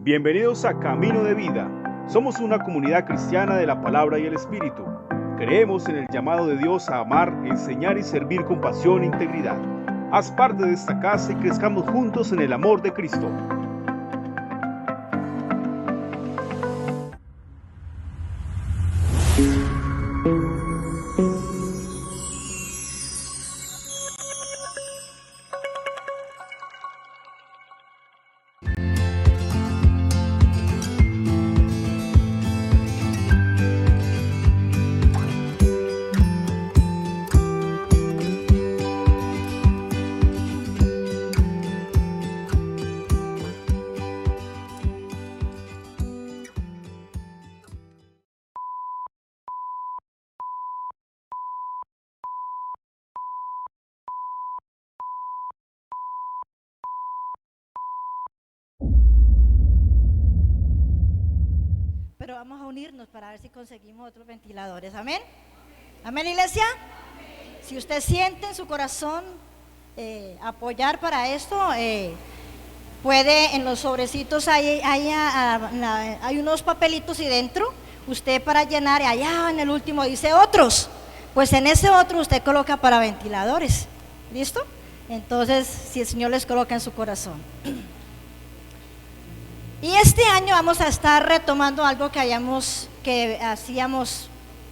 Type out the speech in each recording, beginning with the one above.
Bienvenidos a Camino de Vida. Somos una comunidad cristiana de la palabra y el Espíritu. Creemos en el llamado de Dios a amar, enseñar y servir con pasión e integridad. Haz parte de esta casa y crezcamos juntos en el amor de Cristo. Pero vamos a unirnos para ver si conseguimos otros ventiladores. ¿Amén? ¿Amén, iglesia? Amén. Si usted siente en su corazón apoyar para esto, puede, en los sobrecitos hay unos papelitos y dentro, usted para llenar, y allá en el último dice otros. Pues en ese otro usted coloca para ventiladores. ¿Listo? Entonces, si el Señor les coloca en su corazón. Y este año vamos a estar retomando algo que hacíamos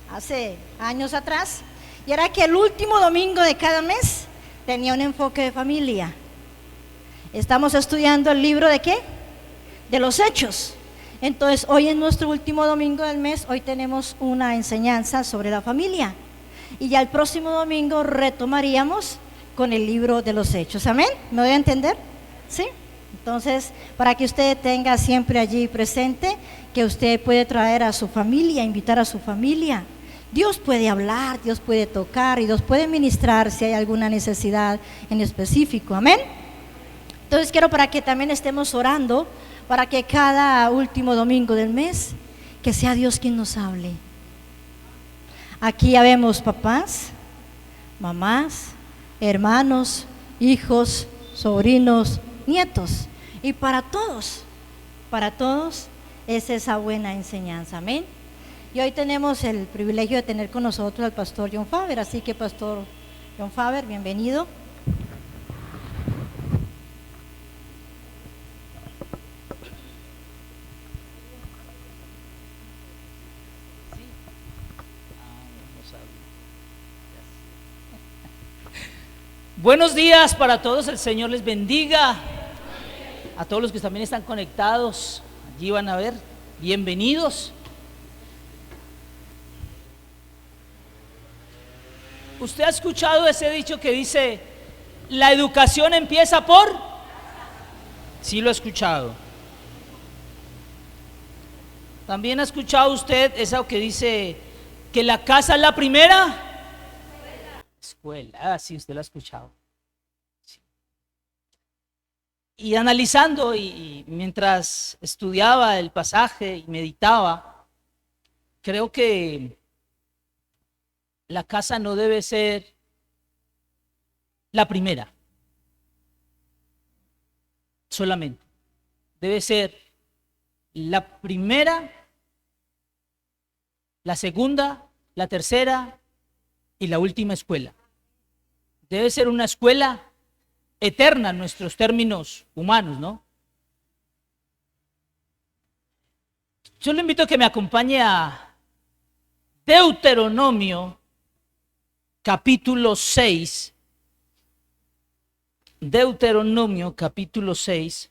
hace años atrás, y era que el último domingo de cada mes tenía un enfoque de familia. Estamos estudiando el libro ¿de qué? De los Hechos. Entonces hoy es nuestro último domingo del mes, hoy tenemos una enseñanza sobre la familia, y ya el próximo domingo retomaríamos con el libro de los Hechos. ¿Amén? ¿Me doy a entender? ¿Sí? Entonces, para que usted tenga siempre allí presente que usted puede traer a su familia, invitar a su familia. Dios puede hablar, Dios puede tocar y Dios puede ministrar si hay alguna necesidad en específico. Amén. Entonces quiero para que también estemos orando para que cada último domingo del mes, que sea Dios quien nos hable. Aquí ya vemos papás, mamás, hermanos, hijos, sobrinos, nietos, y para todos es esa buena enseñanza. Amén. Y hoy tenemos el privilegio de tener con nosotros al pastor John Faber, así que pastor John Faber, bienvenido. Buenos días para todos, el Señor les bendiga. A todos los que también están conectados, allí van a ver, bienvenidos. ¿Usted ha escuchado ese dicho que dice, la educación empieza por? Sí, lo ha escuchado. También ha escuchado usted eso que dice, que la casa es la primera escuela. Ah, sí, usted lo ha escuchado. Sí. Y analizando y mientras estudiaba el pasaje y meditaba, creo que la casa no debe ser la primera solamente. Debe ser la primera, la segunda, la tercera y la última escuela. Debe ser una escuela eterna en nuestros términos humanos, ¿no? Yo le invito a que me acompañe a Deuteronomio capítulo 6. Deuteronomio capítulo 6.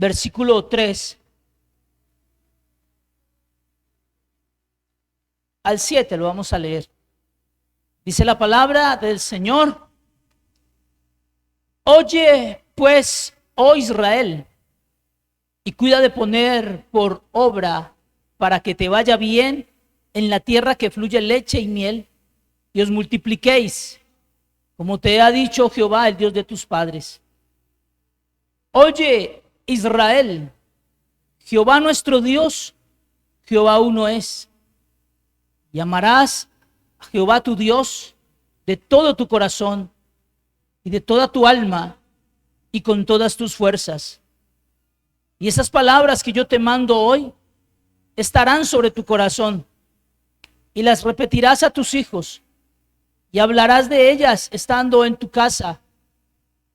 Versículo 3 al 7 lo vamos a leer. Dice la palabra del Señor: Oye pues, oh Israel, y cuida de poner por obra para que te vaya bien en la tierra que fluye leche y miel, y os multipliquéis, como te ha dicho Jehová, el Dios de tus padres. Oye, Israel, Jehová nuestro Dios, Jehová uno es. Y amarás a Jehová tu Dios de todo tu corazón y de toda tu alma y con todas tus fuerzas. Y esas palabras que yo te mando hoy estarán sobre tu corazón y las repetirás a tus hijos y hablarás de ellas estando en tu casa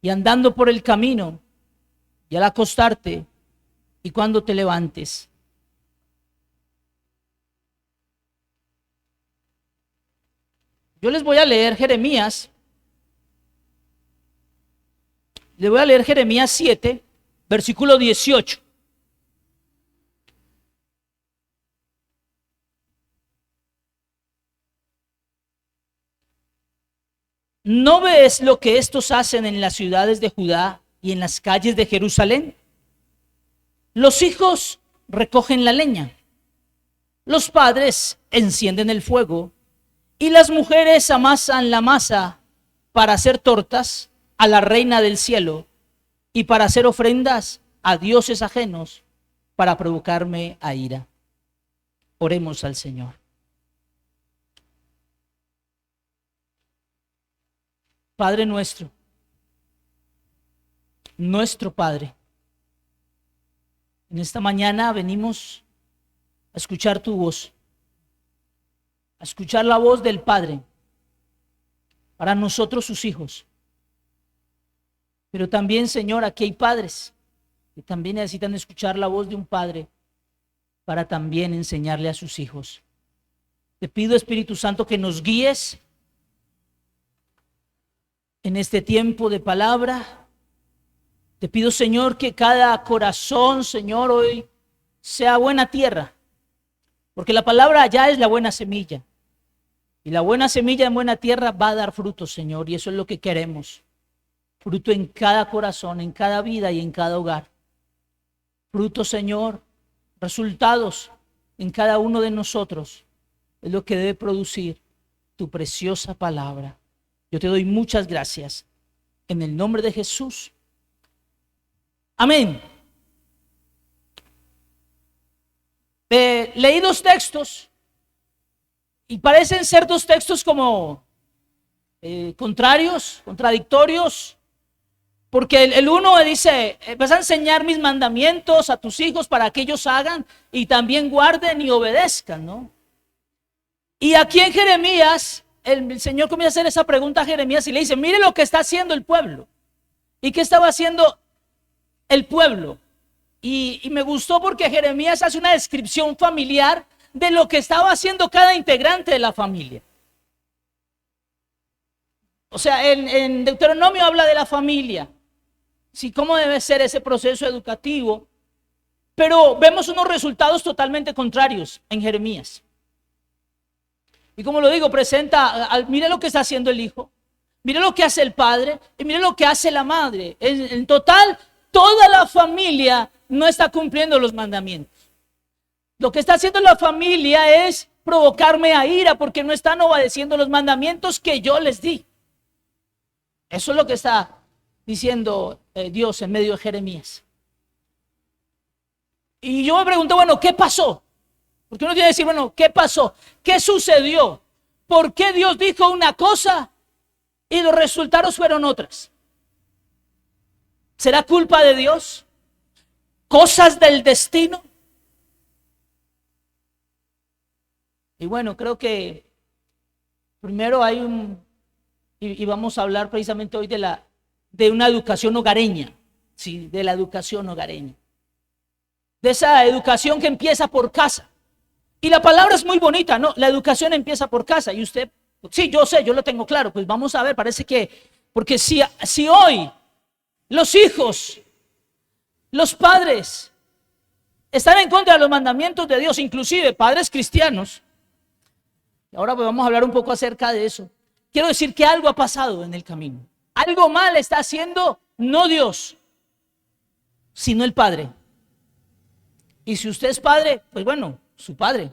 y andando por el camino y al acostarte y cuando te levantes. Yo les voy a leer Jeremías. Les voy a leer Jeremías 7, versículo 18. ¿No ves lo que estos hacen en las ciudades de Judá y en las calles de Jerusalén? Los hijos recogen la leña, los padres encienden el fuego y las mujeres amasan la masa para hacer tortas a la reina del cielo y para hacer ofrendas a dioses ajenos para provocarme a ira. Oremos al Señor. Padre nuestro, nuestro Padre, en esta mañana venimos a escuchar tu voz, a escuchar la voz del Padre para nosotros sus hijos. Pero también, Señor, aquí hay padres que también necesitan escuchar la voz de un padre para también enseñarle a sus hijos. Te pido, Espíritu Santo, que nos guíes en este tiempo de palabra. Te pido, Señor, que cada corazón, Señor, hoy sea buena tierra, porque la palabra ya es la buena semilla. Y la buena semilla en buena tierra va a dar fruto, Señor, y eso es lo que queremos. Fruto en cada corazón, en cada vida y en cada hogar. Fruto, Señor, resultados en cada uno de nosotros. Es lo que debe producir tu preciosa palabra. Yo te doy muchas gracias. En el nombre de Jesús. Amén. Leí dos textos y parecen ser dos textos como contradictorios, porque el uno dice: vas a enseñar mis mandamientos a tus hijos para que ellos hagan y también guarden y obedezcan, ¿no? Y aquí en Jeremías, el Señor comienza a hacer esa pregunta a Jeremías y le dice: mire lo que está haciendo el pueblo. ¿Y qué estaba haciendo el pueblo? Y me gustó porque Jeremías hace una descripción familiar de lo que estaba haciendo cada integrante de la familia. O sea, en Deuteronomio habla de la familia, sí, cómo debe ser ese proceso educativo, pero vemos unos resultados totalmente contrarios en Jeremías. Y como lo digo, presenta, mire lo que está haciendo el hijo, mire lo que hace el padre y mire lo que hace la madre. En total, toda la familia no está cumpliendo los mandamientos. Lo que está haciendo la familia es provocarme a ira porque no están obedeciendo los mandamientos que yo les di. Eso es lo que está diciendo Dios en medio de Jeremías. Y yo me pregunto, bueno, ¿qué pasó? Porque uno tiene que decir, bueno, ¿qué pasó? ¿Qué sucedió? ¿Por qué Dios dijo una cosa y los resultados fueron otras? ¿Será culpa de Dios? ¿Cosas del destino? Y bueno, creo que primero hay y vamos a hablar precisamente hoy de una educación hogareña, sí, de la educación hogareña. De esa educación que empieza por casa. Y la palabra es muy bonita, ¿no? La educación empieza por casa. Y usted, sí, yo sé, yo lo tengo claro. Pues vamos a ver, parece que, porque si hoy los hijos, los padres están en contra de los mandamientos de Dios, inclusive padres cristianos, y ahora pues vamos a hablar un poco acerca de eso. Quiero decir que algo ha pasado en el camino. Algo mal está haciendo no Dios, sino el padre. Y si usted es padre, pues bueno, su padre.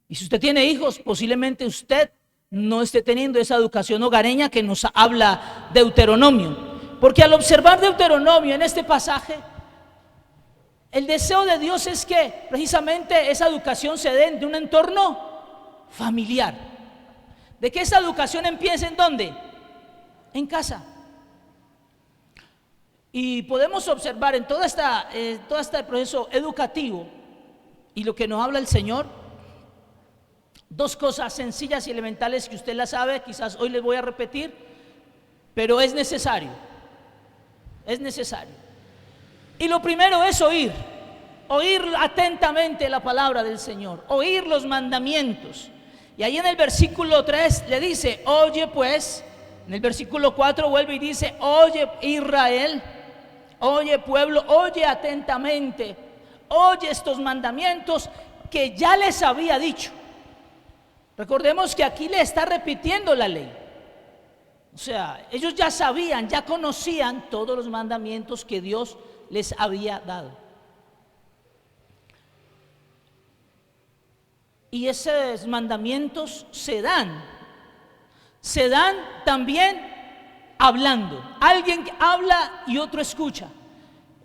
Y si usted tiene hijos, posiblemente usted no esté teniendo esa educación hogareña que nos habla Deuteronomio. Porque al observar Deuteronomio en este pasaje, el deseo de Dios es que precisamente esa educación se dé de un entorno familiar. De que esa educación empiece ¿en dónde? En casa. Y podemos observar en todo este proceso educativo y lo que nos habla el Señor, dos cosas sencillas y elementales que usted las sabe, quizás hoy les voy a repetir, pero es necesario. Es necesario. Y lo primero es oír atentamente la palabra del Señor, oír los mandamientos. Y ahí en el versículo 3 le dice, oye pues, en el versículo 4 vuelve y dice, oye Israel, oye pueblo, oye atentamente, oye estos mandamientos que ya les había dicho. Recordemos que aquí le está repitiendo la ley. O sea, ellos ya sabían, ya conocían todos los mandamientos que Dios les había dado. Y esos mandamientos se dan también hablando. Alguien habla y otro escucha.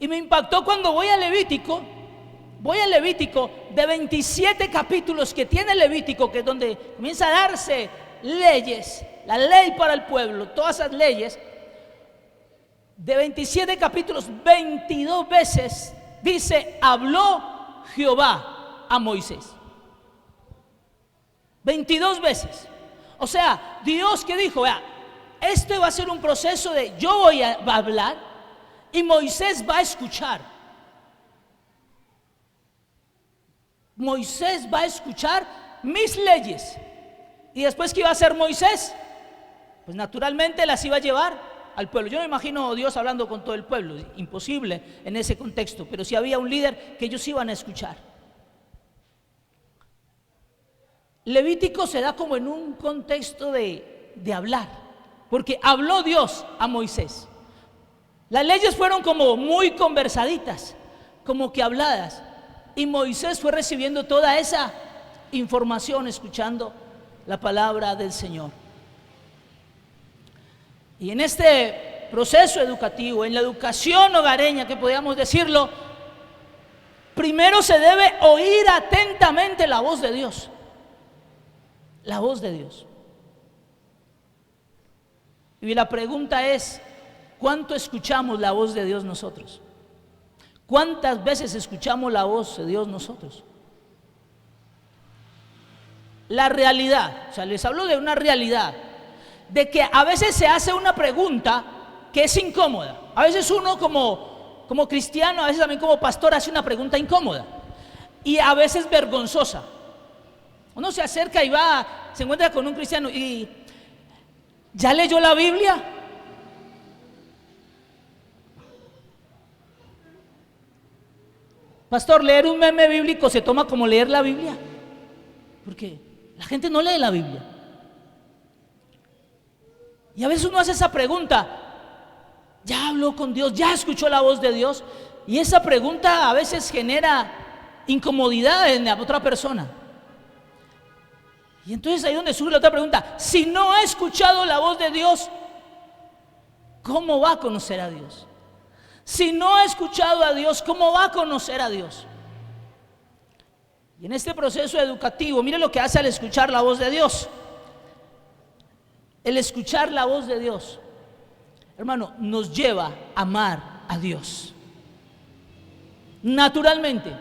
Y me impactó cuando voy a Levítico, de 27 capítulos que tiene Levítico, que es donde comienza a darse leyes, la ley para el pueblo, todas esas leyes. De 27 capítulos, 22 veces dice, habló Jehová a Moisés. 22 veces. O sea, Dios que dijo, vea, este va a ser un proceso de yo voy a hablar y Moisés va a escuchar. Moisés va a escuchar mis leyes. Y después, ¿qué iba a hacer Moisés? Pues naturalmente las iba a llevar al pueblo. Yo no imagino a Dios hablando con todo el pueblo, imposible en ese contexto, pero sí había un líder que ellos iban a escuchar. Levítico se da como en un contexto de hablar, porque habló Dios a Moisés. Las leyes fueron como muy conversaditas, como que habladas, y Moisés fue recibiendo toda esa información, escuchando la palabra del Señor. Y en este proceso educativo, en la educación hogareña, que podríamos decirlo, primero se debe oír atentamente la voz de Dios. La voz de Dios. Y la pregunta es, ¿cuánto escuchamos la voz de Dios nosotros? ¿Cuántas veces escuchamos la voz de Dios nosotros? La realidad, o sea, les hablo de una realidad, de que a veces se hace una pregunta que es incómoda. A veces uno como cristiano, a veces también como pastor, hace una pregunta incómoda y a veces vergonzosa. Uno se acerca y se encuentra con un cristiano y ¿ya leyó la Biblia? Pastor, leer un meme bíblico se toma como leer la Biblia, porque la gente no lee la Biblia. Y a veces uno hace esa pregunta, ¿ya habló con Dios? ¿Ya escuchó la voz de Dios? Y esa pregunta a veces genera incomodidad en la otra persona. Y entonces ahí es donde surge la otra pregunta, si no ha escuchado la voz de Dios, ¿cómo va a conocer a Dios? Si no ha escuchado a Dios, ¿cómo va a conocer a Dios? Y en este proceso educativo, mire lo que hace al escuchar la voz de Dios. El escuchar la voz de Dios, hermano, nos lleva a amar a Dios. Naturalmente,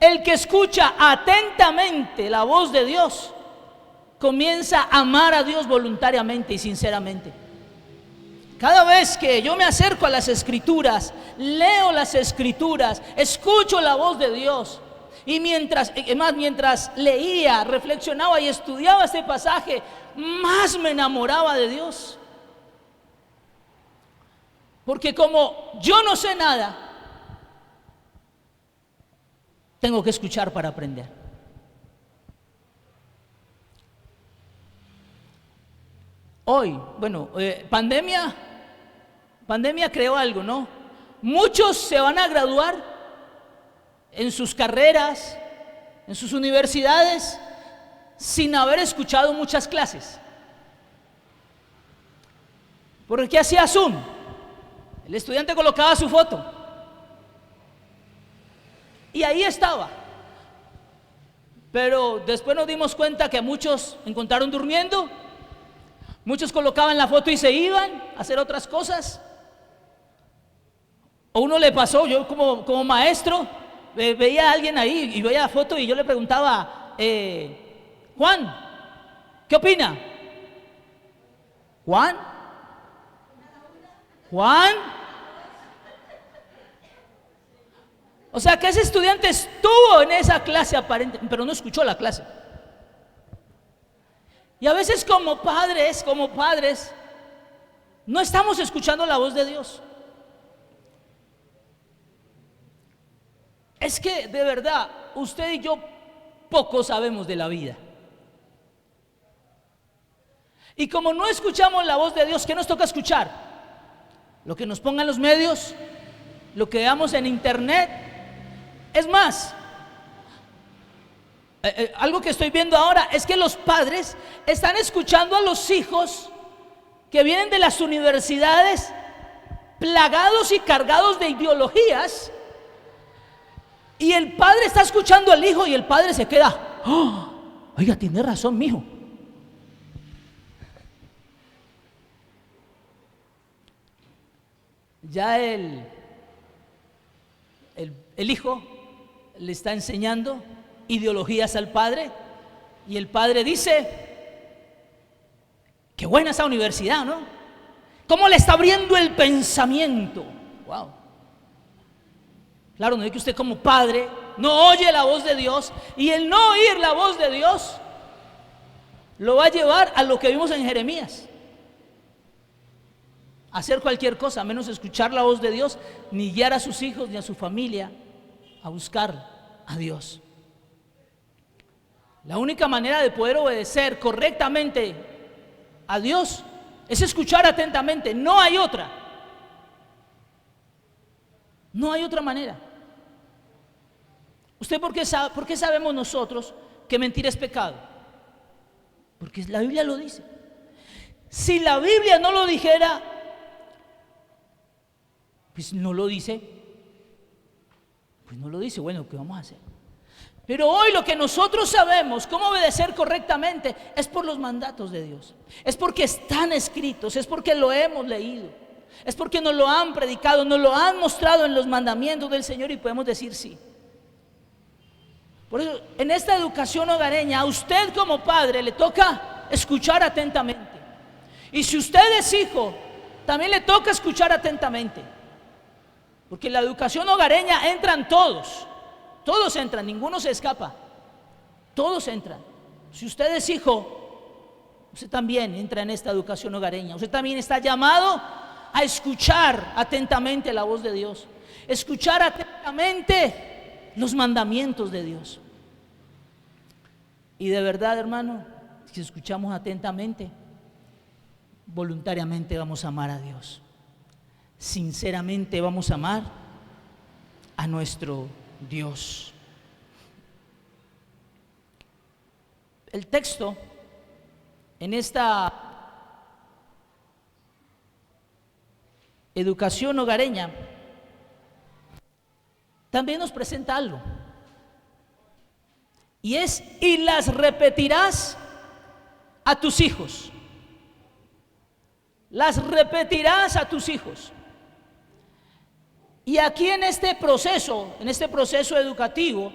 el que escucha atentamente la voz de Dios, comienza a amar a Dios voluntariamente y sinceramente. Cada vez que yo me acerco a las Escrituras, leo las Escrituras, escucho la voz de Dios, y mientras leía, reflexionaba y estudiaba este pasaje, más me enamoraba de Dios. Porque como yo no sé nada, tengo que escuchar para aprender. Hoy, pandemia creó algo, ¿no? Muchos se van a graduar en sus carreras, en sus universidades, sin haber escuchado muchas clases. ¿Por qué hacía Zoom? El estudiante colocaba su foto y ahí estaba. Pero después nos dimos cuenta que muchos encontraron durmiendo, muchos colocaban la foto y se iban a hacer otras cosas. O uno le pasó, yo como maestro, veía a alguien ahí y veía la foto y yo le preguntaba, Juan, ¿qué opina? Juan. O sea que ese estudiante estuvo en esa clase aparentemente, pero no escuchó la clase. Y a veces como padres, no estamos escuchando la voz de Dios. Es que de verdad, usted y yo poco sabemos de la vida. Y como no escuchamos la voz de Dios, ¿qué nos toca escuchar? Lo que nos pongan los medios, lo que veamos en internet. Es más, algo que estoy viendo ahora es que los padres están escuchando a los hijos que vienen de las universidades plagados y cargados de ideologías, y el padre está escuchando al hijo y el padre se queda, oh, oiga, tiene razón mi hijo. Ya el hijo le está enseñando ideologías al padre y el padre dice, qué buena esa universidad, ¿no? ¿Cómo le está abriendo el pensamiento? Wow. Claro, no es que usted como padre no oye la voz de Dios, y el no oír la voz de Dios lo va a llevar a lo que vimos en Jeremías: hacer cualquier cosa menos escuchar la voz de Dios, ni guiar a sus hijos ni a su familia a buscar a Dios. La única manera de poder obedecer correctamente a Dios es escuchar atentamente. No hay otra. No hay otra manera. ¿Usted por qué sabemos nosotros que mentir es pecado? Porque la Biblia lo dice. Si la Biblia no lo dijera, pues no lo dice. Pues no lo dice. Bueno, ¿qué vamos a hacer? Pero hoy lo que nosotros sabemos cómo obedecer correctamente es por los mandatos de Dios. Es porque están escritos, es porque lo hemos leído, es porque nos lo han predicado, nos lo han mostrado en los mandamientos del Señor y podemos decir sí. Por eso, en esta educación hogareña, a usted como padre le toca escuchar atentamente. Y si usted es hijo, también le toca escuchar atentamente. Porque en la educación hogareña entran todos. Todos entran, ninguno se escapa. Todos entran. Si usted es hijo, usted también entra en esta educación hogareña. Usted también está llamado a escuchar atentamente la voz de Dios. Escuchar atentamente los mandamientos de Dios. Y de verdad, hermano, si escuchamos atentamente, voluntariamente vamos a amar a Dios. Sinceramente vamos a amar a nuestro Dios. El texto en esta educación hogareña también nos presenta algo, y es: y las repetirás a tus hijos. Las repetirás a tus hijos. Y aquí en este proceso educativo,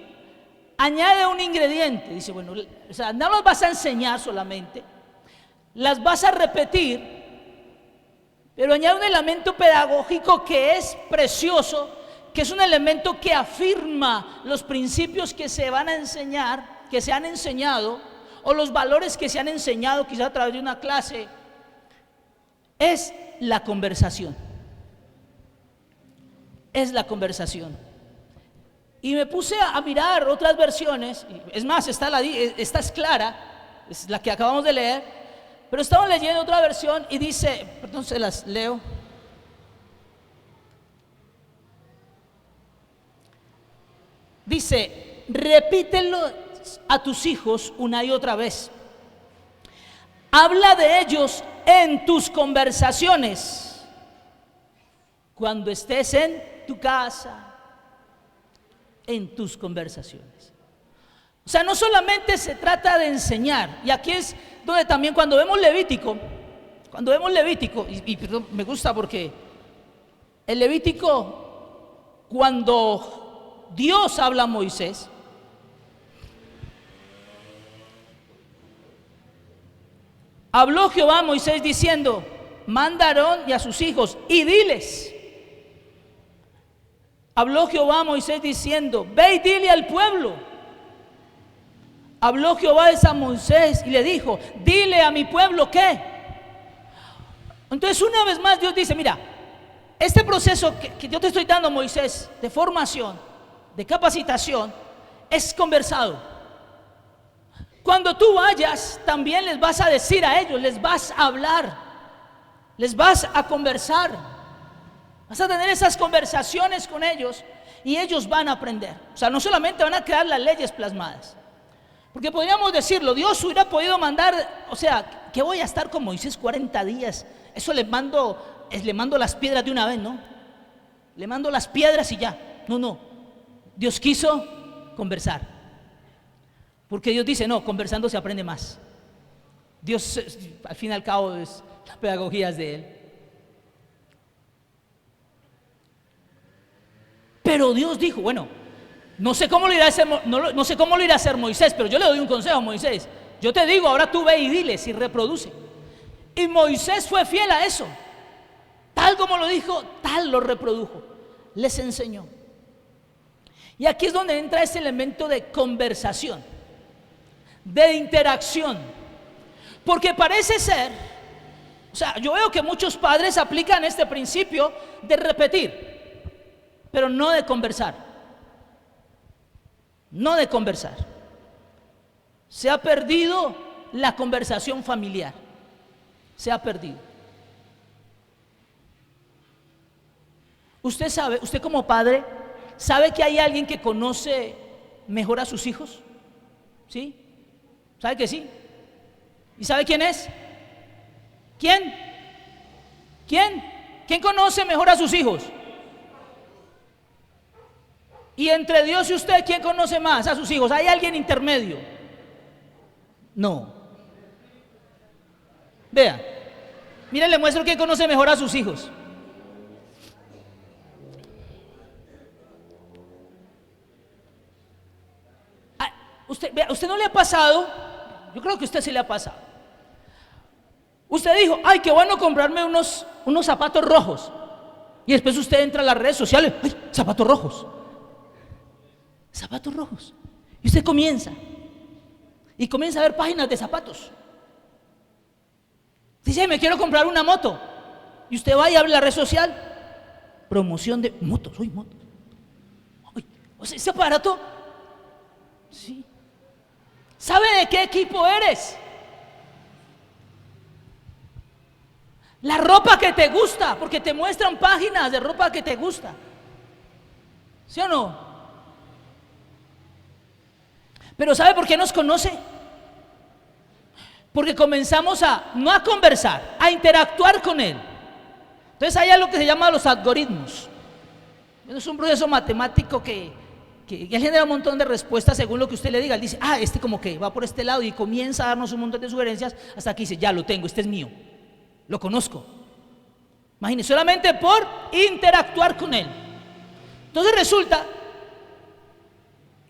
añade un ingrediente. Dice, bueno, o sea, no las vas a enseñar solamente, las vas a repetir, pero añade un elemento pedagógico que es precioso, que es un elemento que afirma los principios que se van a enseñar, que se han enseñado, o los valores que se han enseñado quizás a través de una clase. Es la conversación. Es la conversación. Y me puse a mirar otras versiones. Es más, esta es clara, es la que acabamos de leer, pero estaba leyendo otra versión y dice, perdón, se las leo. Dice: repítelo a tus hijos una y otra vez. Habla de ellos en tus conversaciones, cuando estés en tu casa, en tus conversaciones. O sea, no solamente se trata de enseñar, y aquí es donde también cuando vemos Levítico, y perdón, me gusta porque el Levítico, cuando Dios habla a Moisés, habló Jehová a Moisés diciendo: manda a Aarón y a sus hijos y diles. Habló Jehová a Moisés diciendo: ve y dile al pueblo. Habló Jehová a Moisés y le dijo: dile a mi pueblo ¿qué? Entonces una vez más Dios dice: mira, este proceso que yo te estoy dando, Moisés, de formación, de capacitación, es conversado. Cuando tú vayas, también les vas a decir a ellos, les vas a hablar, les vas a conversar, vas a tener esas conversaciones con ellos y ellos van a aprender. O sea, no solamente van a quedar las leyes plasmadas, porque podríamos decirlo, Dios hubiera podido mandar, o sea, que voy a estar con Moisés 40 días, eso le mando las piedras de una vez, ¿no? Le mando las piedras y ya. No, Dios quiso conversar, porque Dios dice: no, conversando se aprende más. Dios, al fin y al cabo, es la pedagogía es de Él. Pero Dios dijo: bueno, no sé cómo lo irá a hacer Moisés, pero yo le doy un consejo a Moisés. Yo te digo, ahora tú ve y diles y reproduce. Y Moisés fue fiel a eso. Tal como lo dijo, tal lo reprodujo. Les enseñó. Y aquí es donde entra ese elemento de conversación, de interacción. Porque parece ser, o sea, yo veo que muchos padres aplican este principio de repetir, pero no de conversar. No de conversar. Se ha perdido la conversación familiar. Se ha perdido. Usted sabe, usted como padre, ¿sabe que hay alguien que conoce mejor a sus hijos? ¿Sí? ¿Sabe que sí? ¿Y sabe quién es? ¿Quién? ¿Quién conoce mejor a sus hijos? Y entre Dios y usted, ¿quién conoce más a sus hijos? ¿Hay alguien intermedio? No. Vea, miren, le muestro quién conoce mejor a sus hijos. ¿Usted no le ha pasado? Yo creo que a usted sí le ha pasado. Usted dijo: ay, qué bueno comprarme unos zapatos rojos. Y después usted entra a las redes sociales: ay, zapatos rojos. Zapatos rojos. Y usted comienza a ver páginas de zapatos. Dice: me quiero comprar una moto. Y usted va y abre la red social: promoción de motos. Uy, motos. Uy, o sea, ese aparato. Sí. ¿Sabe de qué equipo eres? La ropa que te gusta, porque te muestran páginas de ropa que te gusta. ¿Sí o no? Pero ¿sabe por qué nos conoce? Porque comenzamos no a conversar, a interactuar con él. Entonces hay algo que se llama los algoritmos. Es un proceso matemático que genera un montón de respuestas según lo que usted le diga. Él dice: este como que va por este lado, y comienza a darnos un montón de sugerencias hasta que dice: ya lo tengo, este es mío, lo conozco. Imagínese, solamente por interactuar con él. Entonces resulta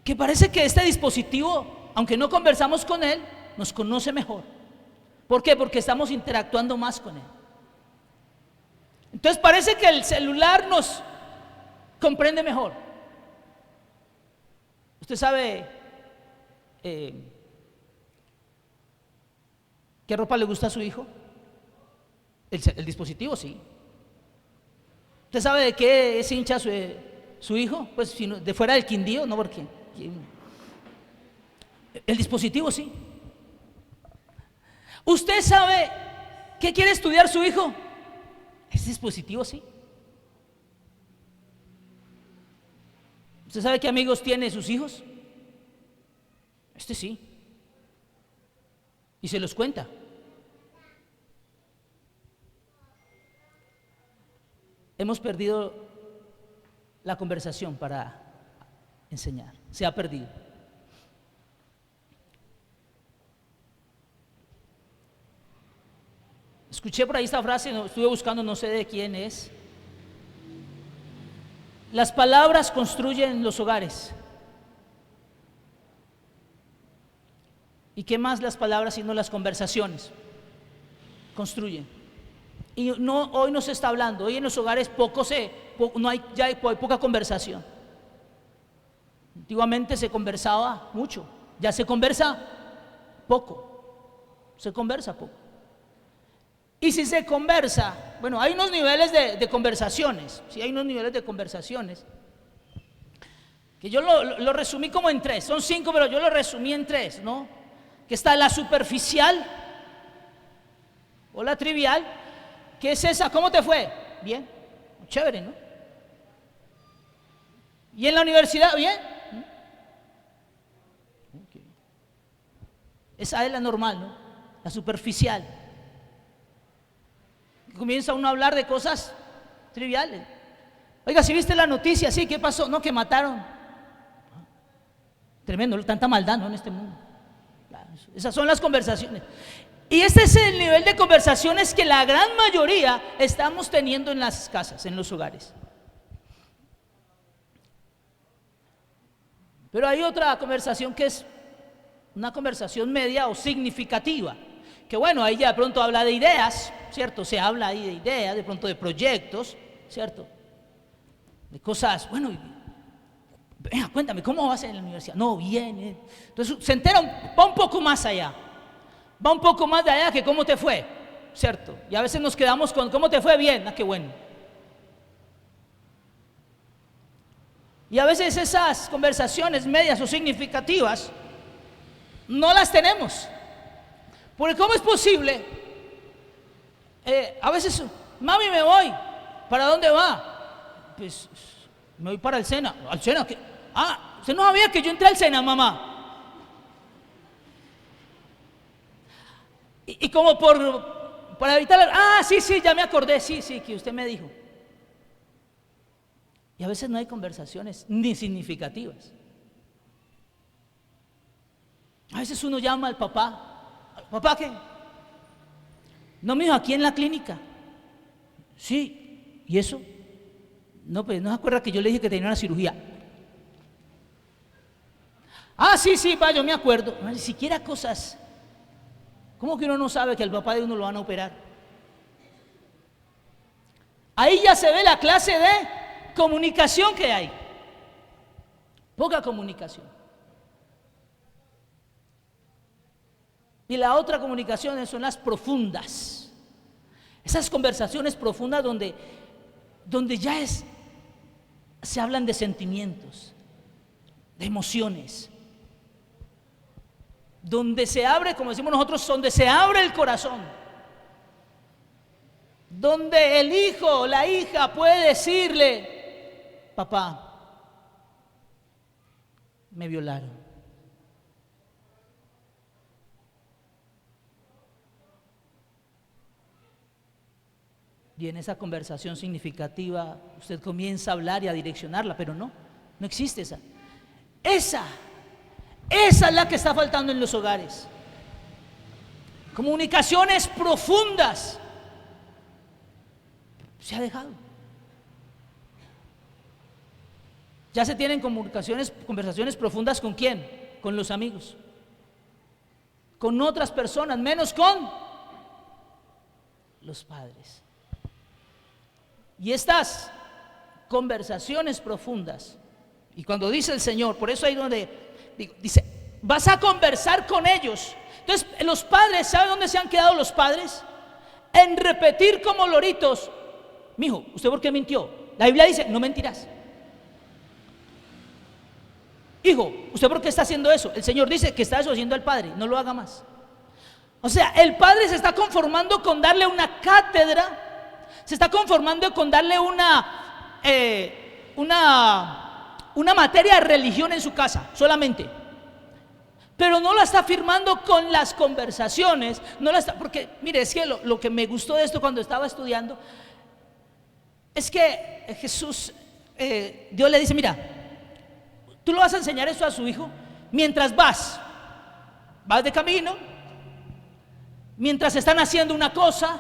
que parece que este dispositivo, aunque no conversamos con él, nos conoce mejor. ¿Por qué? Porque estamos interactuando más con él. Entonces parece que el celular nos comprende mejor. ¿Usted sabe qué ropa le gusta a su hijo? El dispositivo, sí. ¿Usted sabe de qué es hincha su hijo? Pues de fuera del Quindío, no, porque el dispositivo, sí. ¿Usted sabe qué quiere estudiar su hijo? El dispositivo, sí. ¿Usted sabe qué amigos tiene sus hijos? Este sí. Y se los cuenta. Hemos perdido la conversación para enseñar. Se ha perdido. Escuché por ahí esta frase, estuve buscando, no sé de quién es. Las palabras construyen los hogares. ¿Y qué más las palabras sino las conversaciones? Construyen. Y no, hoy no se está hablando, hoy en los hogares ya hay poca conversación. Antiguamente se conversaba mucho, ya se conversa poco. Y si se conversa, bueno, hay unos niveles de conversaciones, sí, hay unos niveles de conversaciones, que yo lo resumí como en 3, son 5, pero yo lo resumí en 3, ¿no? Que está la superficial o la trivial, que es esa, ¿cómo te fue? Bien, chévere, ¿no? ¿Y en la universidad? Bien. Okay. Esa es la normal, ¿no? La superficial. Comienza uno a hablar de cosas triviales. Oiga, si viste la noticia, sí, ¿qué pasó? No, que mataron. Tremendo, tanta maldad, ¿no? En este mundo. Esas son las conversaciones. Y este es el nivel de conversaciones que la gran mayoría estamos teniendo en las casas, en los hogares. Pero hay otra conversación que es una conversación media o significativa. Que bueno, ahí ya de pronto habla de ideas, ¿cierto? Se habla ahí de ideas, de pronto de proyectos, ¿cierto? De cosas, bueno, venga, cuéntame, ¿cómo vas en la universidad? No, bien. Entonces se entera, va un poco más allá. Va un poco más de allá que cómo te fue, ¿cierto? Y a veces nos quedamos con cómo te fue, bien, qué bueno. Y a veces esas conversaciones medias o significativas no las tenemos. Porque ¿cómo es posible? A veces, mami, me voy. ¿Para dónde va? Pues me voy para el Sena. ¿Al Sena? ¿Qué? Ah, usted no sabía que yo entré al Sena, mamá. Y como para evitar, sí, ya me acordé, sí, que usted me dijo. Y a veces no hay conversaciones ni significativas. A veces uno llama al papá. ¿Papá qué? No, mijo, aquí en la clínica. Sí, ¿y eso? No, pues no se acuerda que yo le dije que tenía una cirugía. Sí, va, yo me acuerdo. Ni siquiera cosas. ¿Cómo que uno no sabe que al papá de uno lo van a operar? Ahí ya se ve la clase de comunicación que hay. Poca comunicación. Y la otra comunicación son las profundas. Esas conversaciones profundas donde ya se hablan de sentimientos, de emociones. Donde se abre, como decimos nosotros, donde se abre el corazón. Donde el hijo o la hija puede decirle, papá, me violaron. Y en esa conversación significativa usted comienza a hablar y a direccionarla, pero no existe esa. Esa es la que está faltando en los hogares. Comunicaciones profundas. Se ha dejado. Ya se tienen conversaciones profundas ¿con quién? Con los amigos. Con otras personas, menos con los padres. Y estas conversaciones profundas, y cuando dice el Señor, por eso ahí donde dice, vas a conversar con ellos. Entonces los padres, ¿saben dónde se han quedado los padres? En repetir como loritos, mijo, ¿usted por qué mintió? La Biblia dice, no mentirás. Hijo, ¿usted por qué está haciendo eso? El Señor dice que está desobedeciendo al Padre, no lo haga más. O sea, el Padre se está conformando con darle una cátedra, se está conformando con darle una materia de religión en su casa, solamente. Pero no la está firmando con las conversaciones, porque mire, es que lo que me gustó de esto cuando estaba estudiando, es que Jesús, Dios le dice, mira, tú lo vas a enseñar eso a su hijo mientras vas de camino, mientras están haciendo una cosa,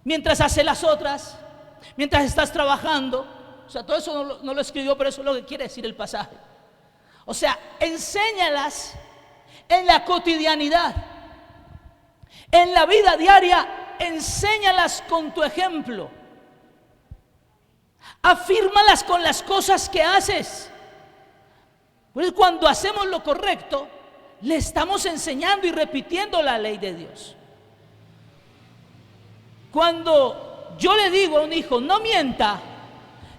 mientras haces las otras, mientras estás trabajando. O sea, todo eso no lo escribió, pero eso es lo que quiere decir el pasaje. O sea, enséñalas en la cotidianidad, en la vida diaria, enséñalas con tu ejemplo. Afírmalas con las cosas que haces. Pues cuando hacemos lo correcto, le estamos enseñando y repitiendo la ley de Dios. Cuando yo le digo a un hijo, no mienta,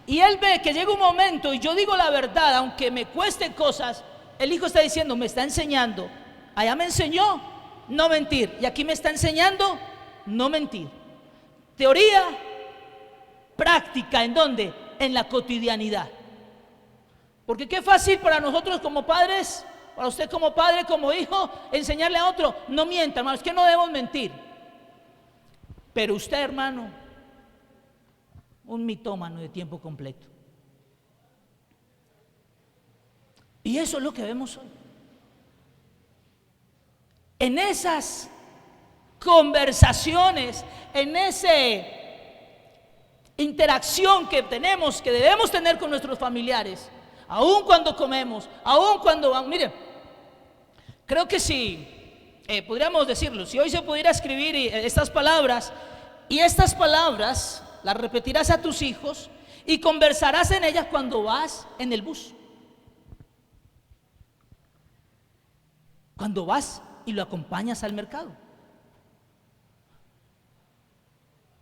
y él ve que llega un momento y yo digo la verdad, aunque me cueste cosas, el hijo está diciendo, me está enseñando. Allá me enseñó no mentir, y aquí me está enseñando no mentir. Teoría, práctica, ¿en dónde? En la cotidianidad. Porque qué fácil para nosotros como padres, para usted como padre, como hijo, enseñarle a otro, no mienta, hermano, es que no debemos mentir. Pero usted, hermano, un mitómano de tiempo completo. Y eso es lo que vemos hoy. En esas conversaciones, en esa interacción que tenemos, que debemos tener con nuestros familiares, aun cuando comemos, aun cuando vamos. Mire, creo que si podríamos decirlo, si hoy se pudiera escribir estas palabras, y estas palabras las repetirás a tus hijos y conversarás en ellas cuando vas en el bus, cuando vas y lo acompañas al mercado,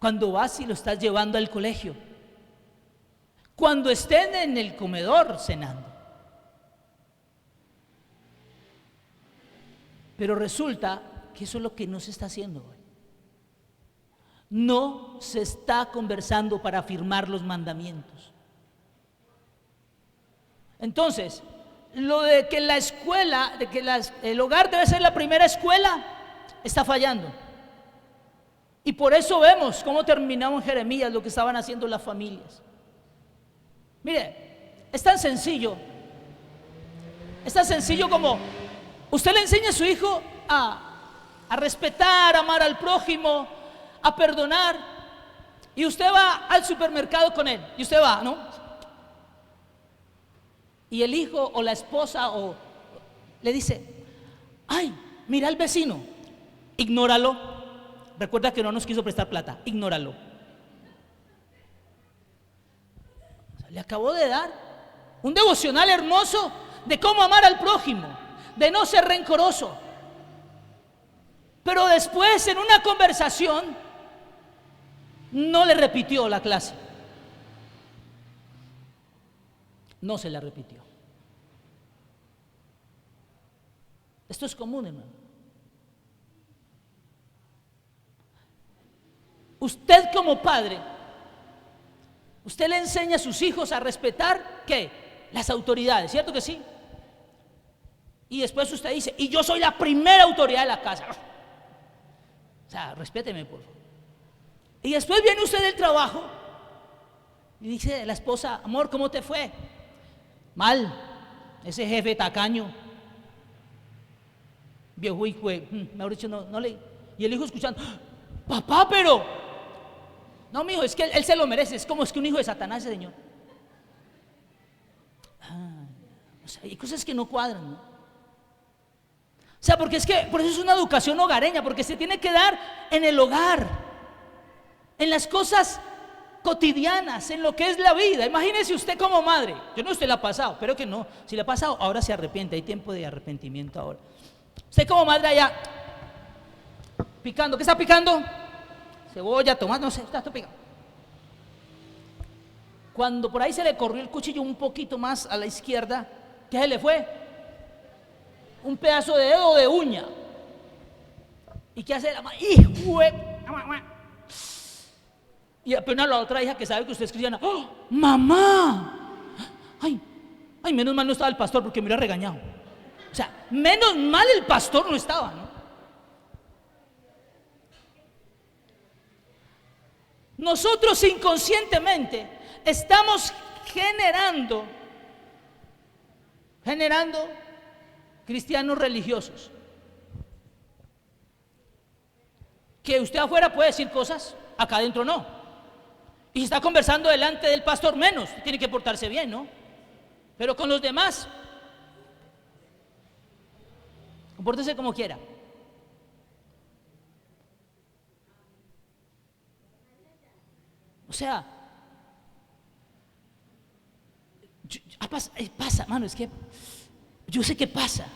cuando vas y lo estás llevando al colegio, cuando estén en el comedor cenando. Pero resulta que eso es lo que no se está haciendo hoy. No se está conversando para afirmar los mandamientos. Entonces, lo de que la escuela, de que el hogar debe ser la primera escuela, está fallando. Y por eso vemos cómo terminamos en Jeremías lo que estaban haciendo las familias. Mire, es tan sencillo como usted le enseña a su hijo a respetar, a amar al prójimo, a perdonar, y usted va al supermercado con él, y usted va, ¿no? Y el hijo o la esposa le dice, ay, mira al vecino, ignóralo, recuerda que no nos quiso prestar plata, ignóralo. O sea, le acabo de dar un devocional hermoso de cómo amar al prójimo, de no ser rencoroso. Pero después, en una conversación, no le repitió la clase. No se la repitió. Esto es común, hermano. Usted como padre, usted le enseña a sus hijos a respetar, ¿qué? Las autoridades, ¿cierto que sí? Y después usted dice, y yo soy la primera autoridad de la casa. O sea, respéteme, por favor. Y después viene usted del trabajo y dice a la esposa, amor, ¿cómo te fue? Mal, ese jefe tacaño, viejo hijo, mejor dicho, no le. Y el hijo escuchando, papá, pero no, mijo, es que él se lo merece, es como es que un hijo de Satanás, ese señor. O sea, hay cosas que no cuadran, ¿no? O sea, porque es que por eso es una educación hogareña, porque se tiene que dar en el hogar, en las cosas cotidianas, en lo que es la vida. Imagínese usted como madre, yo no usted la ha pasado, espero que no, si la ha pasado, ahora se arrepiente, hay tiempo de arrepentimiento ahora. Usted como madre allá, picando, ¿qué está picando? Cebolla, tomate, no sé, está picando. Cuando por ahí se le corrió el cuchillo un poquito más a la izquierda, ¿qué se le fue? Un pedazo de dedo de uña. ¿Y qué hace la mamá? ¡Hijo! Y apenas la otra hija que sabe que usted es cristiana, ¡oh, mamá! Ay, menos mal no estaba el pastor porque me hubiera regañado. O sea, menos mal el pastor no estaba, ¿no? Nosotros inconscientemente estamos generando cristianos religiosos. Que usted afuera puede decir cosas, acá adentro no. Y si está conversando delante del pastor, menos, tiene que portarse bien, ¿no? Pero con los demás, compórtese como quiera. O sea, pasa, mano, es que yo sé que pasa.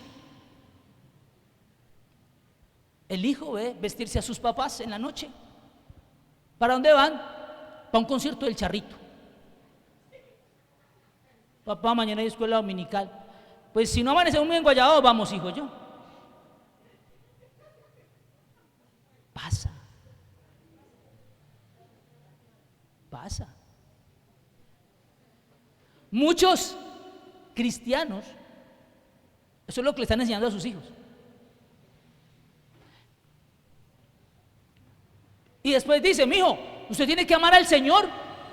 El hijo ve vestirse a sus papás en la noche. ¿Para dónde van? Para un concierto del Charrito. Papá, mañana hay escuela dominical. Pues si no amanecemos muy enguayados, vamos, hijo, yo. Pasa. Muchos cristianos, eso es lo que le están enseñando a sus hijos. Y después dice, mijo, usted tiene que amar al Señor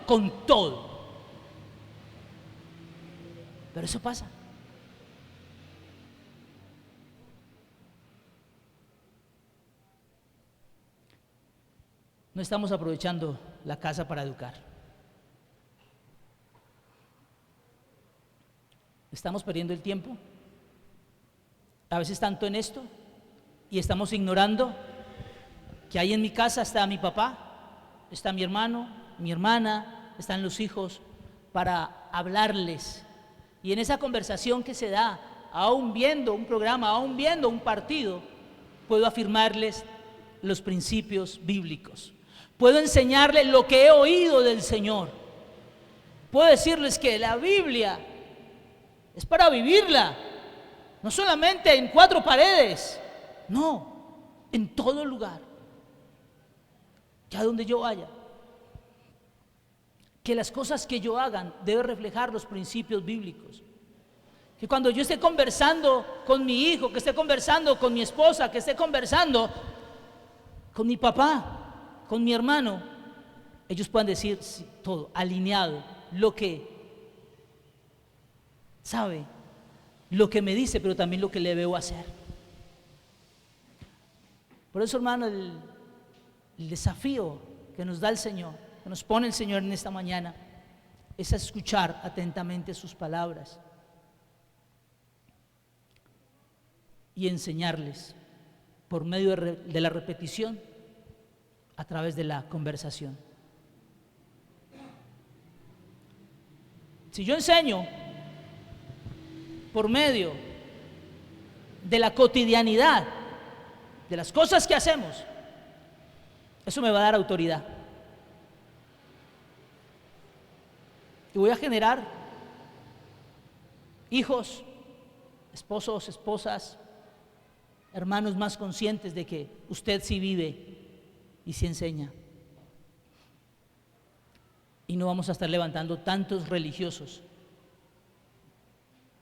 con todo. Pero eso pasa. No estamos aprovechando la casa para educar. Estamos perdiendo el tiempo, a veces tanto en esto, y estamos ignorando que ahí en mi casa está mi papá, está mi hermano, mi hermana, están los hijos, para hablarles. Y en esa conversación que se da, aún viendo un programa, aún viendo un partido, puedo afirmarles los principios bíblicos. Puedo enseñarles lo que he oído del Señor. Puedo decirles que la Biblia es para vivirla, no solamente en 4 paredes, no, en todo lugar. Que a donde yo vaya, que las cosas que yo haga deben reflejar los principios bíblicos. Que cuando yo esté conversando con mi hijo, que esté conversando con mi esposa, que esté conversando con mi papá, con mi hermano, ellos puedan decir sí, todo alineado, lo que sabe, lo que me dice, pero también lo que le veo hacer. Por eso, hermano, el desafío que nos da el Señor, que nos pone el Señor en esta mañana, es a escuchar atentamente sus palabras y enseñarles por medio de la repetición, a través de la conversación. Si yo enseño por medio de la cotidianidad, de las cosas que hacemos, eso me va a dar autoridad. Y voy a generar hijos, esposos, esposas, hermanos más conscientes de que usted sí vive y sí enseña. Y no vamos a estar levantando tantos religiosos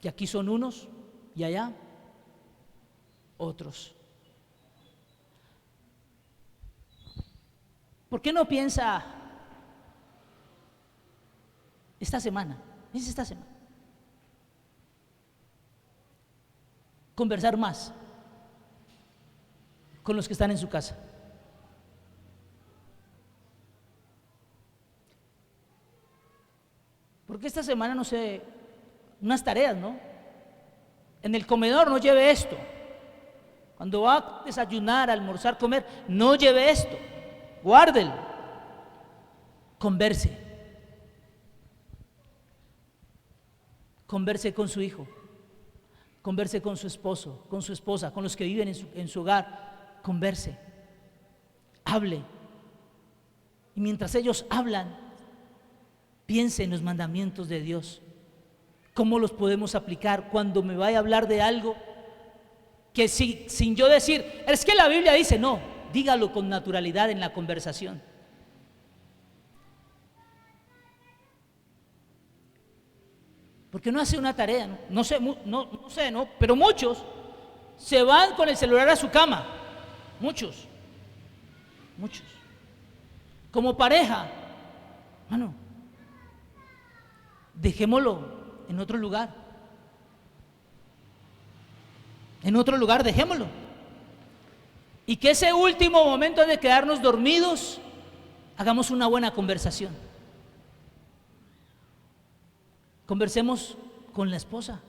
que aquí son unos y allá otros. ¿Por qué no piensa esta semana? Piensa esta semana. Conversar más con los que están en su casa. Porque esta semana, no sé, unas tareas, ¿no? En el comedor no lleve esto. Cuando va a desayunar, almorzar, comer, no lleve esto. Guárdelo. Converse. Converse con su hijo. Converse con su esposo, con su esposa, con los que viven en su hogar. Converse. Hable. Y mientras ellos hablan, piense en los mandamientos de Dios. ¿Cómo los podemos aplicar cuando me vaya a hablar de algo que sin yo decir, es que la Biblia dice? No, dígalo con naturalidad en la conversación. Porque no hace una tarea, no sé, pero muchos se van con el celular a su cama. Muchos. Como pareja, hermano, dejémoslo en otro lugar. En otro lugar, dejémoslo. Y que ese último momento de quedarnos dormidos hagamos una buena conversación. Conversemos con la esposa,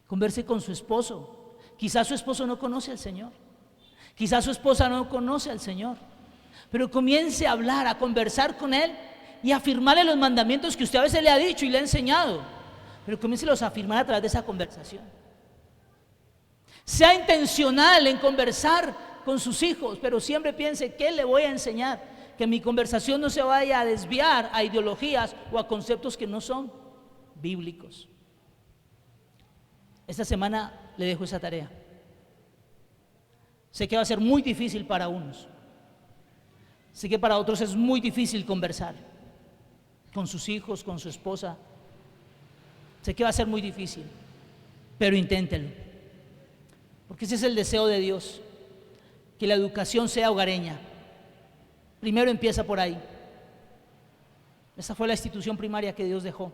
converse con su esposo. Quizás su esposo no conoce al Señor, quizás su esposa no conoce al Señor, pero comience a hablar, a conversar con él y a afirmarle los mandamientos que usted a veces le ha dicho y le ha enseñado, pero comiéncelos a afirmar a través de esa conversación. Sea intencional en conversar con sus hijos, pero siempre piense: ¿qué le voy a enseñar? Que mi conversación no se vaya a desviar a ideologías o a conceptos que no son bíblicos. Esta semana le dejo esa tarea. Sé que va a ser muy difícil para unos, sé que para otros es muy difícil conversar con sus hijos, con su esposa. Sé que va a ser muy difícil, pero inténtelo, porque ese es el deseo de Dios, que la educación sea hogareña. Primero empieza por ahí. Esa fue la institución primaria que Dios dejó,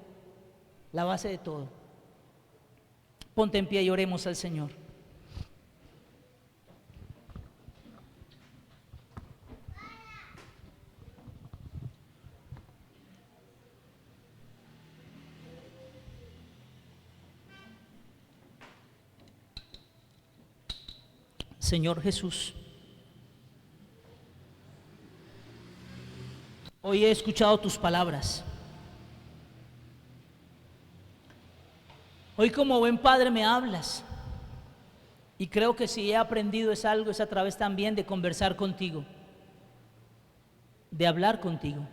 la base de todo. Ponte en pie y oremos al Señor. Señor Jesús, hoy he escuchado tus palabras. Hoy como buen padre me hablas. Y creo que si he aprendido es algo, es a través también de conversar contigo, de hablar contigo.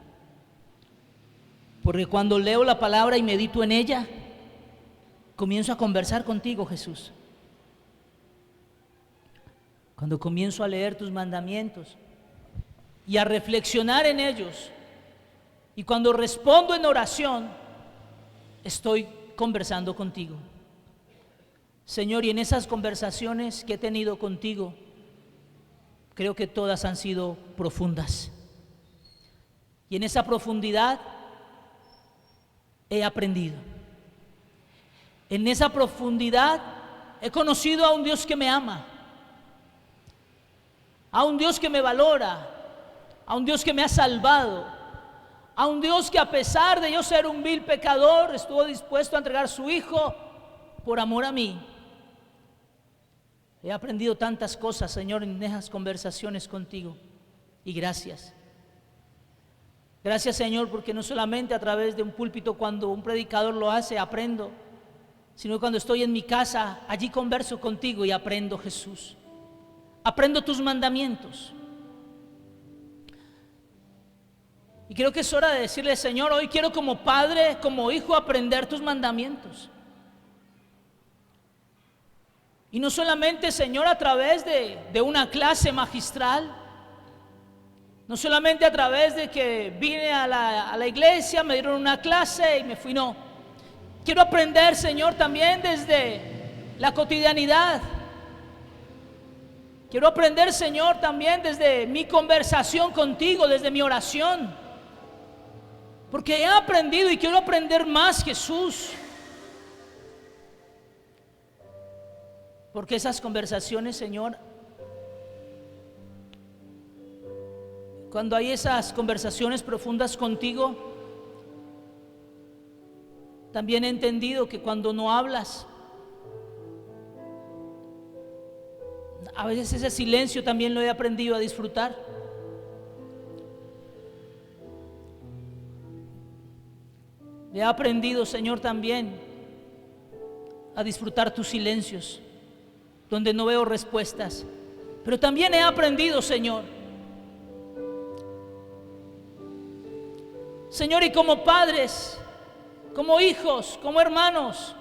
Porque cuando leo la palabra y medito en ella, comienzo a conversar contigo, Jesús. Cuando comienzo a leer tus mandamientos y a reflexionar en ellos, y cuando respondo en oración, estoy conversando contigo, Señor. Y en esas conversaciones que he tenido contigo, creo que todas han sido profundas, y en esa profundidad he aprendido. En esa profundidad he conocido a un Dios que me ama, a un Dios que me valora, a un Dios que me ha salvado, a un Dios que, a pesar de yo ser un vil pecador, estuvo dispuesto a entregar a su Hijo por amor a mí. He aprendido tantas cosas, Señor, en esas conversaciones contigo, y gracias. Gracias, Señor, porque no solamente a través de un púlpito, cuando un predicador lo hace, aprendo, sino cuando estoy en mi casa, allí converso contigo y aprendo, Jesús. Aprendo tus mandamientos. Y creo que es hora de decirle: Señor, hoy quiero como padre, como hijo, aprender tus mandamientos. Y no solamente, Señor, a través de una clase magistral, no solamente a través de que vine a la iglesia, me dieron una clase y me fui, no. Quiero aprender, Señor, también desde la cotidianidad. Quiero aprender, Señor, también desde mi conversación contigo, desde mi oración. Porque he aprendido y quiero aprender más, Jesús. Porque esas conversaciones, Señor, cuando hay esas conversaciones profundas contigo, también he entendido que cuando no hablas, a veces ese silencio también lo he aprendido a disfrutar. He aprendido, Señor, también a disfrutar tus silencios, donde no veo respuestas. Pero también he aprendido, Señor, y como padres, como hijos, como hermanos,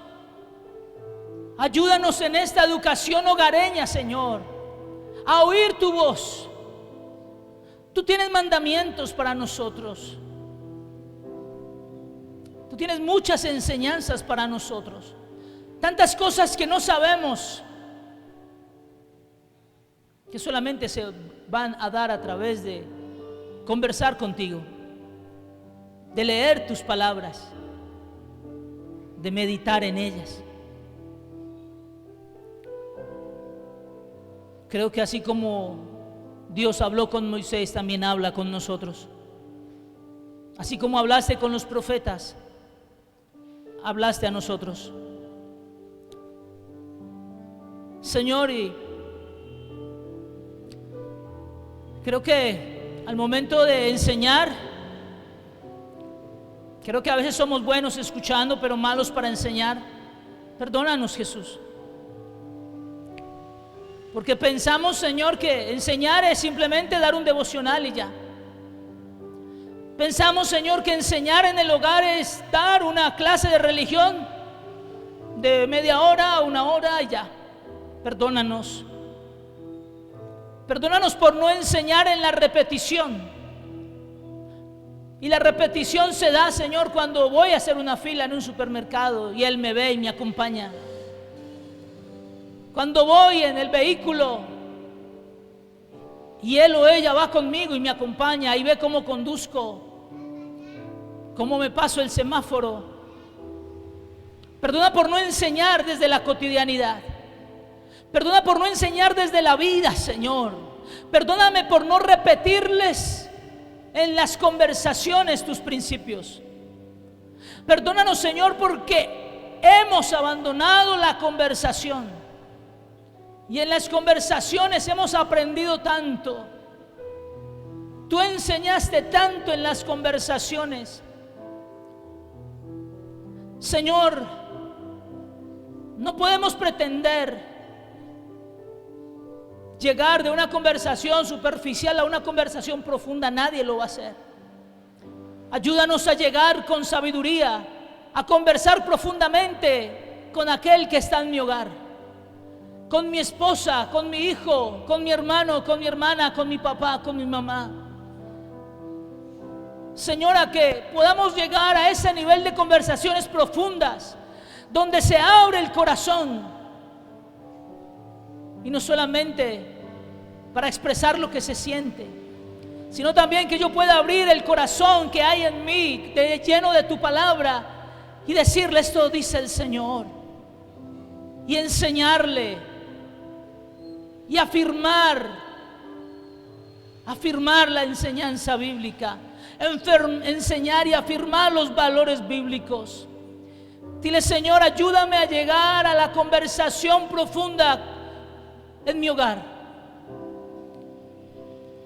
ayúdanos en esta educación hogareña, Señor, a oír tu voz. Tú tienes mandamientos para nosotros. Tú tienes muchas enseñanzas para nosotros. Tantas cosas que no sabemos, que solamente se van a dar a través de conversar contigo, de leer tus palabras, de meditar en ellas. Creo que así como Dios habló con Moisés, también habla con nosotros. Así como hablaste con los profetas, hablaste a nosotros. Señor, y creo que al momento de enseñar, creo que a veces somos buenos escuchando, pero malos para enseñar. Perdónanos, Jesús. Porque pensamos, Señor, que enseñar es simplemente dar un devocional y ya. Pensamos, Señor, que enseñar en el hogar es dar una clase de religión de media hora a 1 hora y ya. Perdónanos. Perdónanos por no enseñar en la repetición. Y la repetición se da, Señor, cuando voy a hacer una fila en un supermercado y Él me ve y me acompaña. Cuando voy en el vehículo y él o ella va conmigo y me acompaña y ve cómo conduzco, cómo me paso el semáforo. Perdona por no enseñar desde la cotidianidad. Perdona por no enseñar desde la vida, Señor. Perdóname por no repetirles en las conversaciones tus principios. Perdónanos, Señor, porque hemos abandonado la conversación. Y en las conversaciones hemos aprendido tanto. Tú enseñaste tanto en las conversaciones. Señor, no podemos pretender llegar de una conversación superficial a una conversación profunda. Nadie lo va a hacer. Ayúdanos a llegar con sabiduría, a conversar profundamente con aquel que está en mi hogar, con mi esposa, con mi hijo, con mi hermano, con mi hermana, con mi papá, con mi mamá. Señora, que podamos llegar a ese nivel de conversaciones profundas, donde se abre el corazón, y no solamente para expresar lo que se siente, sino también que yo pueda abrir el corazón que hay en mí, lleno de tu palabra, y decirle: esto dice el Señor, y enseñarle y afirmar la enseñanza bíblica, enseñar y afirmar los valores bíblicos. Dile: Señor, ayúdame a llegar a la conversación profunda en mi hogar.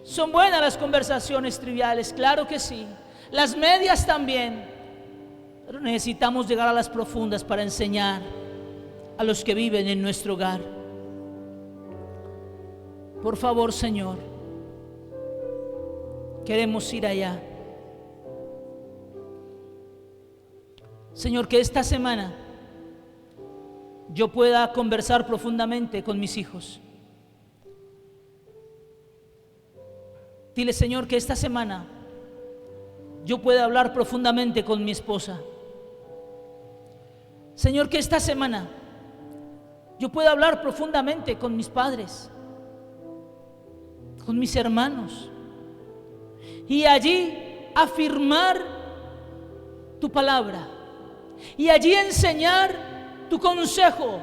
Son buenas las conversaciones triviales, claro que sí, las medias también, pero necesitamos llegar a las profundas para enseñar a los que viven en nuestro hogar. Por favor, Señor, queremos ir allá. Señor, que esta semana yo pueda conversar profundamente con mis hijos. Dile, Señor, que esta semana yo pueda hablar profundamente con mi esposa. Señor, que esta semana yo pueda hablar profundamente con mis padres, con mis hermanos, y allí afirmar tu palabra, y allí enseñar tu consejo,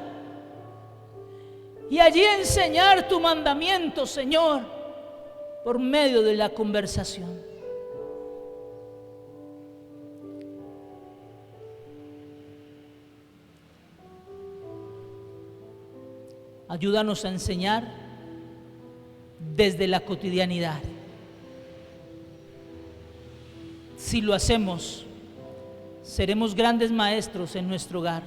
y allí enseñar tu mandamiento, Señor, por medio de la conversación. Ayúdanos a enseñar desde la cotidianidad. Si lo hacemos, seremos grandes maestros en nuestro hogar,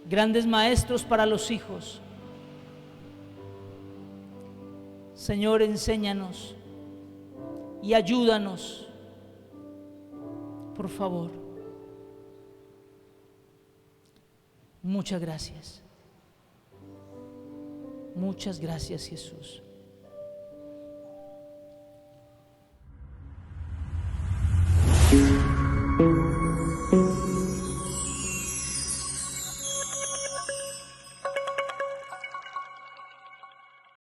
grandes maestros para los hijos. Señor, enséñanos y ayúdanos, por favor. Muchas gracias. Muchas gracias, Jesús.